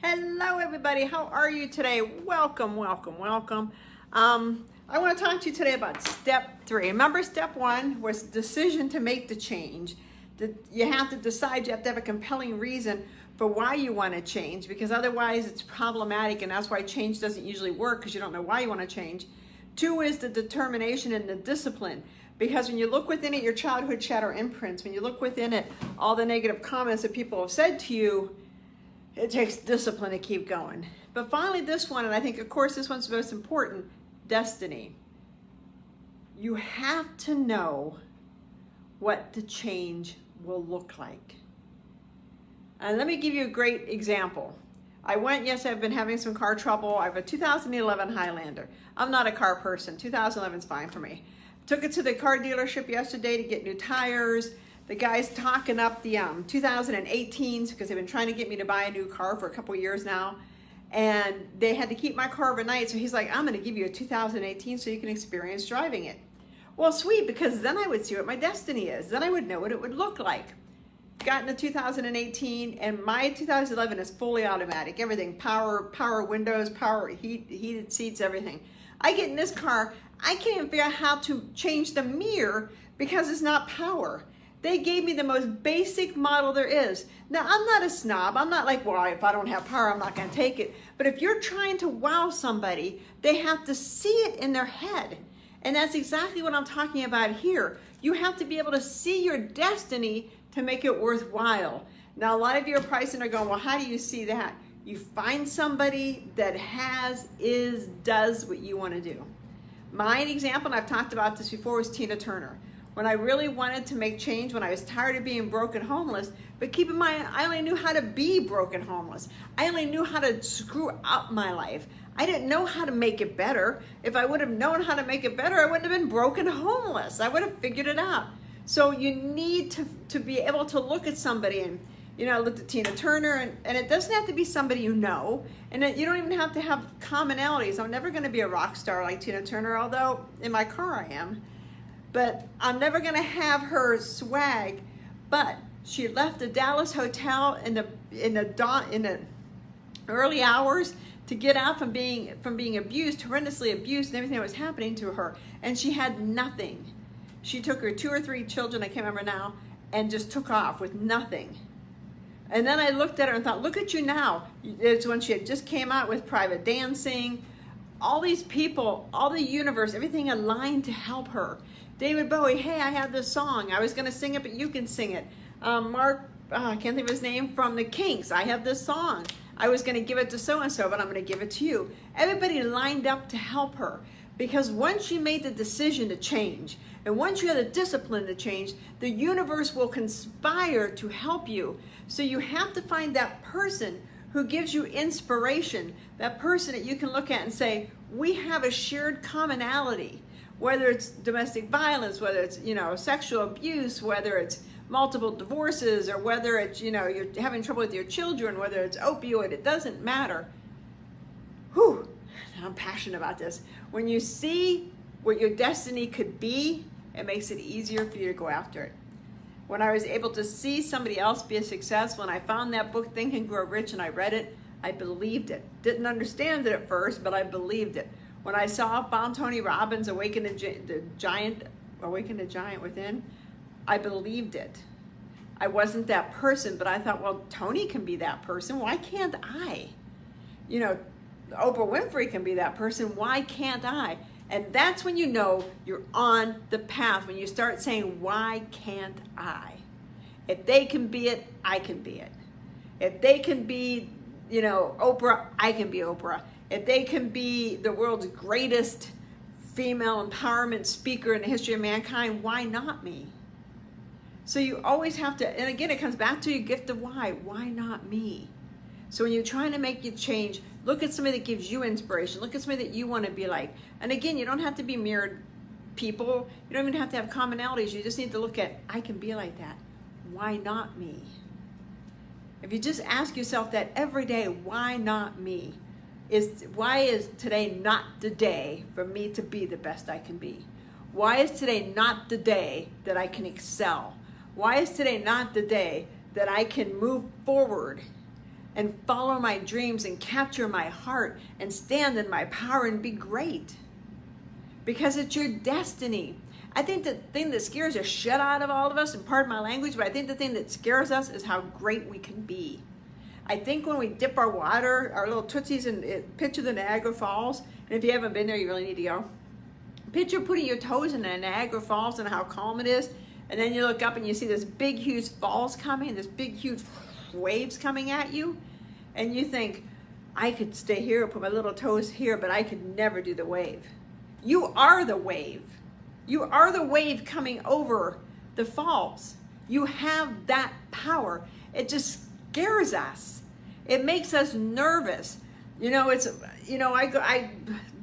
Hello everybody, how are you today? Welcome, welcome, welcome. I want to talk to you today about step 3. Remember, step 1 was decision to make the change. You have to decide, you have to have a compelling reason for why you want to change, because otherwise it's problematic, and that's why change doesn't usually work, because you don't know why you want to change. 2 is the determination and the discipline, because when you look within it, your childhood shadow imprints, when you look within it, all the negative comments that people have said to you, it takes discipline to keep going. But finally, this one, and I think, of course, this one's the most important, destiny. You have to know what the change will look like. And let me give you a great example. I've been having some car trouble. I have a 2011 Highlander. I'm not a car person. 2011 is fine for me. Took it to the car dealership yesterday to get new tires. The guy's talking up the 2018s because they've been trying to get me to buy a new car for a couple years now. And they had to keep my car overnight. So he's like, I'm going to give you a 2018 so you can experience driving it. Well, sweet, because then I would see what my destiny is. Then I would know what it would look like. Got into 2018, and my 2011 is fully automatic. Everything, power windows, power heated seats, everything. I get in this car, I can't even figure out how to change the mirror because it's not power. They gave me the most basic model there is. Now, I'm not a snob. I'm not like, well, if I don't have power, I'm not going to take it. But if you're trying to wow somebody, they have to see it in their head. And that's exactly what I'm talking about here. You have to be able to see your destiny to make it worthwhile. Now, a lot of you are pricing are going, well, how do you see that? You find somebody that does what you want to do. My example, and I've talked about this before, was Tina Turner. When I really wanted to make change, when I was tired of being broken homeless, but keep in mind, I only knew how to be broken homeless. I only knew how to screw up my life. I didn't know how to make it better. If I would have known how to make it better, I wouldn't have been broken homeless. I would have figured it out. So you need to be able to look at somebody, and I looked at Tina Turner, and it doesn't have to be somebody you know, and you don't even have to have commonalities. I'm never going to be a rock star like Tina Turner, although in my car I am. But I'm never going to have her swag. But she left the Dallas hotel in the early hours to get out from being abused, horrendously abused, and everything that was happening to her. And she had nothing. She took her 2 or 3 children, I can't remember now, and just took off with nothing. And then I looked at her and thought, look at you now. It's when she had just came out with private dancing. All these people, all the universe, everything aligned to help her. David Bowie, hey, I have this song. I was going to sing it, but you can sing it. Mark, I can't think of his name, from the Kinks. I have this song. I was going to give it to so-and-so, but I'm going to give it to you. Everybody lined up to help her, because once she made the decision to change, and once you have the discipline to change, the universe will conspire to help you. So you have to find that person who gives you inspiration, that person that you can look at and say, we have a shared commonality. Whether it's domestic violence, whether it's, sexual abuse, whether it's multiple divorces, or whether it's, you're having trouble with your children, whether it's opioid, it doesn't matter. Whew, I'm passionate about this. When you see what your destiny could be, it makes it easier for you to go after it. When I was able to see somebody else be a success, when I found that book, Think and Grow Rich, and I read it, I believed it. Didn't understand it at first, but I believed it. When I found Tony Robbins, Awaken the Giant Within, I believed it. I wasn't that person, but I thought, well, Tony can be that person. Why can't I? Oprah Winfrey can be that person. Why can't I? And that's when you know you're on the path, when you start saying, why can't I? If they can be it, I can be it. If they can be, Oprah, I can be Oprah. If they can be the world's greatest female empowerment speaker in the history of mankind, why not me? So you always have to, and again, it comes back to your gift of why. Why not me? So when you're trying to make your change, look at somebody that gives you inspiration. Look at somebody that you want to be like. And again, you don't have to be mirrored people. You don't even have to have commonalities. You just need to look at, I can be like that. Why not me? If you just ask yourself that every day, why not me? Why is today not the day for me to be the best I can be? Why is today not the day that I can excel? Why is today not the day that I can move forward and follow my dreams and capture my heart and stand in my power and be great. Because it's your destiny. I think the thing that scares the shit out of all of us, and pardon my language, but I think the thing that scares us is how great we can be. I think when we dip our water, our little tootsies, and picture the Niagara Falls, and if you haven't been there, you really need to go. Picture putting your toes in the Niagara Falls and how calm it is, and then you look up and you see this big, huge falls coming, this big, huge waves coming at you, and you think, I could stay here, put my little toes here, but I could never do the wave. You are the wave. You are the wave coming over the falls. You have that power. It just scares us. It makes us nervous. You know, I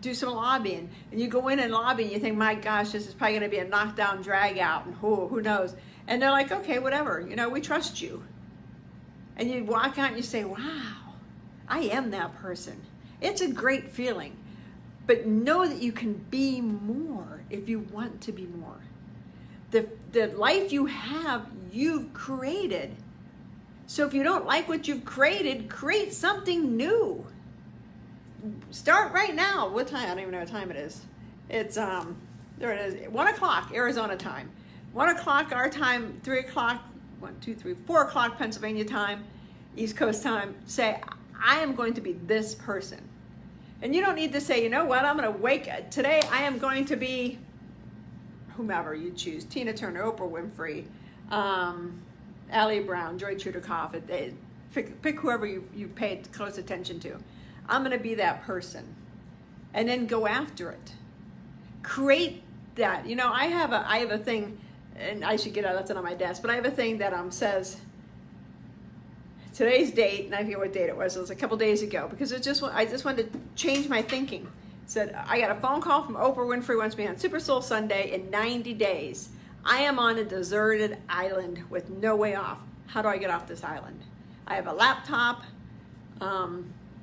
do some lobbying, and you go in and lobby and you think, my gosh, this is probably going to be a knockdown, drag out, and who knows? And they're like, okay, whatever, we trust you. And you walk out and you say, wow, I am that person. It's a great feeling. But know that you can be more if you want to be more. The life you have, you've created. So if you don't like what you've created, create something new. Start right now. What time? I don't even know what time it is. It's, there it is, 1 o'clock Arizona time. 1 o'clock our time, 3 o'clock, 4 o'clock Pennsylvania time, East Coast time. Say, I am going to be this person. And you don't need to say, you know what, I'm going to wake, today I am going to be whomever you choose, Tina Turner, Oprah Winfrey, Allie Brown, Joy Chudakoff, pick whoever you paid close attention to. I'm going to be that person. And then go after it. Create that. I have a thing, and I should get out, that's it on my desk, but I have a thing that says, today's date, and I forget what date it was a couple days ago, because I just wanted to change my thinking. It said, I got a phone call from Oprah Winfrey, wants me on Super Soul Sunday in 90 days. I am on a deserted island with no way off. How do I get off this island? I have a laptop,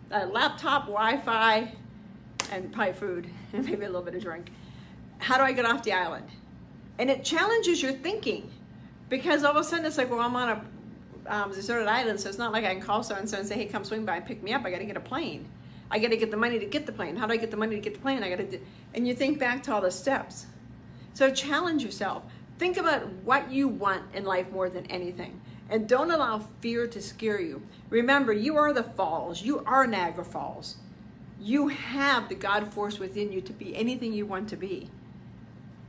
Wi-Fi, and probably food, and maybe a little bit of drink. How do I get off the island? And it challenges your thinking, because all of a sudden it's like, well, I'm on a deserted island, so it's not like I can call so-and-so and say, hey, come swing by and pick me up. I got to get a plane. I got to get the money to get the plane. How do I get the money to get the plane? And you think back to all the steps. So challenge yourself. Think about what you want in life more than anything. And don't allow fear to scare you. Remember, you are the falls. You are Niagara Falls. You have the God force within you to be anything you want to be.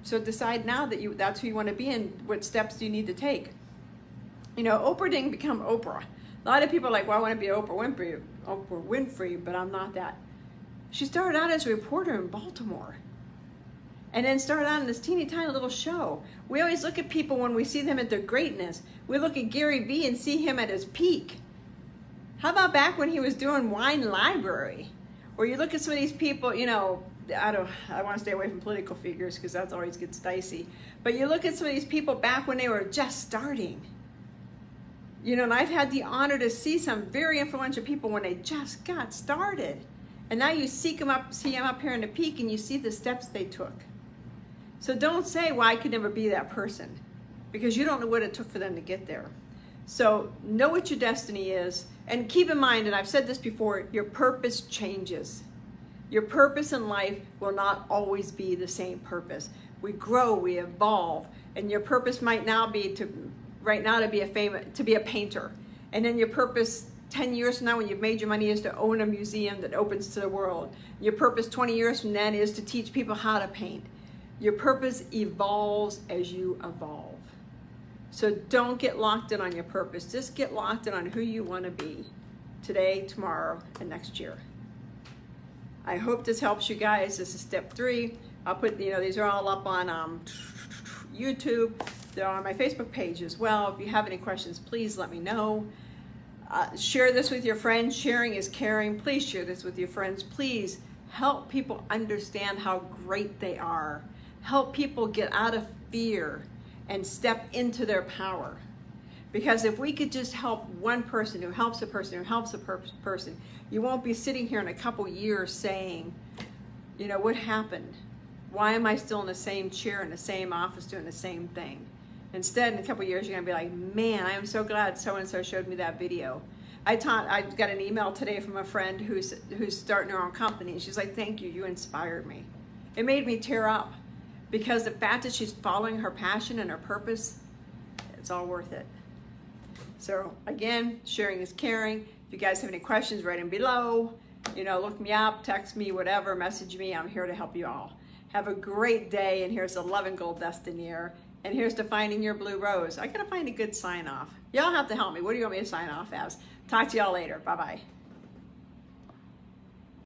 So decide now that that's who you want to be, and what steps do you need to take. Oprah didn't become Oprah. A lot of people are like, well, I want to be Oprah Winfrey, but I'm not that. She started out as a reporter in Baltimore, and then started out in this teeny tiny little show. We always look at people when we see them at their greatness. We look at Gary Vee and see him at his peak. How about back when he was doing Wine Library? Or you look at some of these people, I want to stay away from political figures because that always gets dicey. But you look at some of these people back when they were just starting. And I've had the honor to see some very influential people when they just got started. And now you see them up here in the peak, and you see the steps they took. So don't say, well, I could never be that person, because you don't know what it took for them to get there. So know what your destiny is, and keep in mind, and I've said this before, your purpose changes. Your purpose in life will not always be the same purpose. We grow, we evolve, and your purpose might now be to be a painter. And then your purpose 10 years from now, when you've made your money, is to own a museum that opens to the world. Your purpose 20 years from then is to teach people how to paint. Your purpose evolves as you evolve. So don't get locked in on your purpose. Just get locked in on who you want to be today, tomorrow, and next year. I hope this helps you guys. This is step 3. I'll put, these are all up on YouTube. They're on my Facebook page as well. If you have any questions, please let me know. Share this with your friends. Sharing is caring. Please share this with your friends. Please help people understand how great they are. Help people get out of fear and step into their power. Because if we could just help one person who helps a person who helps a person, you won't be sitting here in a couple years saying, what happened? Why am I still in the same chair in the same office doing the same thing? Instead, in a couple years, you're going to be like, man, I am so glad so-and-so showed me that video. I got an email today from a friend who's starting her own company, and she's like, thank you, you inspired me. It made me tear up, because the fact that she's following her passion and her purpose, it's all worth it. So again, sharing is caring. If you guys have any questions, write them below. You know, look me up, text me, whatever, message me. I'm here to help you all. Have a great day, and here's the Love and Gold Destinier. And here's to finding your blue rose. I gotta find a good sign off. Y'all have to help me. What do you want me to sign off as? Talk to y'all later. Bye-bye.